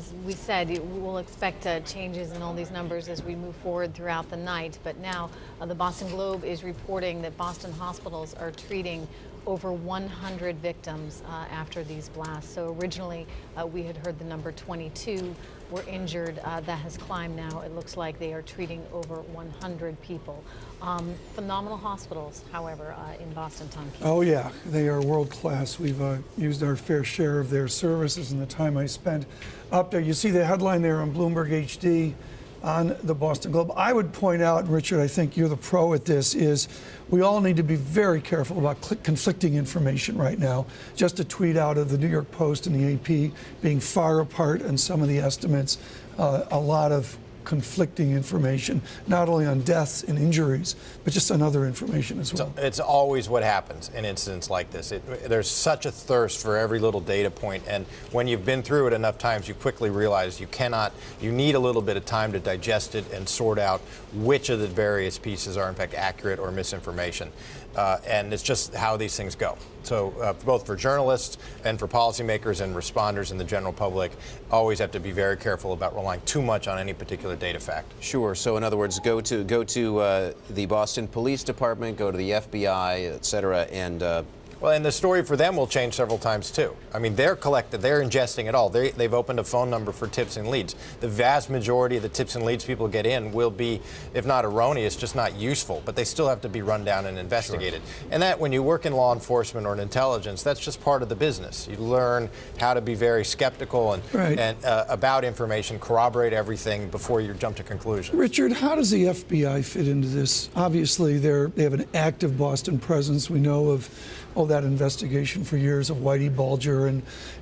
as we said, we'll expect changes in all these numbers as we move forward throughout the night. But now the Boston Globe is reporting that Boston hospitals are treating over 100 victims after these blasts. So originally we had heard the number 22 were injured. That has climbed now. It looks like they are treating over 100 people. Phenomenal hospitals, however, in Boston, Tom Keene. Oh yeah, they are world class. We've used our fair share of their services in the time I spent up there. You see the headline there on Bloomberg HD on the Boston Globe. I would point out, and Richard, I think you're the pro at this, is we all need to be very careful about conflicting information right now. Just a tweet out of the New York Post and the AP being far apart in some of the estimates, a lot of conflicting information, not only on deaths and injuries, but just on other information as well. It's always what happens in incidents like this. There's such a thirst for every little data point, and when you've been through it enough times, you quickly realize you need a little bit of time to digest it and sort out which of the various pieces are in fact accurate or misinformation. And it's just how these things go. So both for journalists and for policymakers and responders and the general public, always have to be very careful about relying too much on any particular data fact. Sure. So in other words, go to the Boston Police Department, go to the FBI, et cetera, and well, and the story for them will change several times, too. I mean, they're ingesting it all. They've opened a phone number for tips and leads. The vast majority of the tips and leads people get in will be, if not erroneous, just not useful. But they still have to be run down and investigated. Sure. And that, when you work in law enforcement or in intelligence, that's just part of the business. You learn how to be very skeptical and about information, corroborate everything before you jump to conclusions. Richard, how does the FBI fit into this? Obviously, they have an active Boston presence. We know of that investigation for years of Whitey Bulger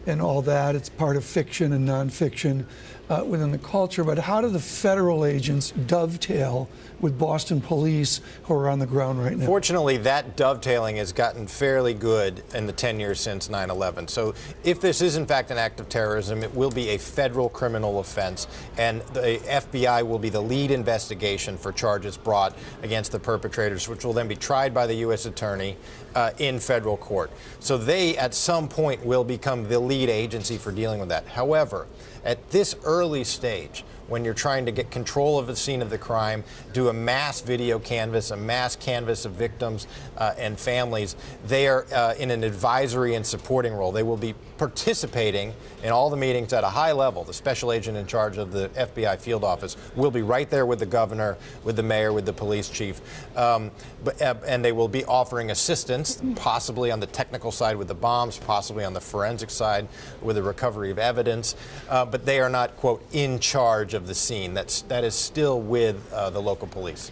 and all that. It's part of fiction and nonfiction within the culture. But how do the federal agents dovetail with Boston police who are on the ground right now? Fortunately, that dovetailing has gotten fairly good in the 10 years since 9/11. So if this is in fact an act of terrorism, it will be a federal criminal offense, and the FBI will be the lead investigation for charges brought against the perpetrators, which will then be tried by the U.S. Attorney in federal court. So they, at some point, will become the lead agency for dealing with that. However, at this early stage, when you're trying to get control of the scene of the crime, do a mass video canvas, a mass canvas of victims and families, they are in an advisory and supporting role. They will be participating in all the meetings at a high level. The special agent in charge of the FBI field office will be right there with the governor, with the mayor, with the police chief, and they will be offering assistance, possibly on the technical side with the bombs, possibly on the forensic side with the recovery of evidence, but they are not, quote, in charge of the scene. That is still with the local police.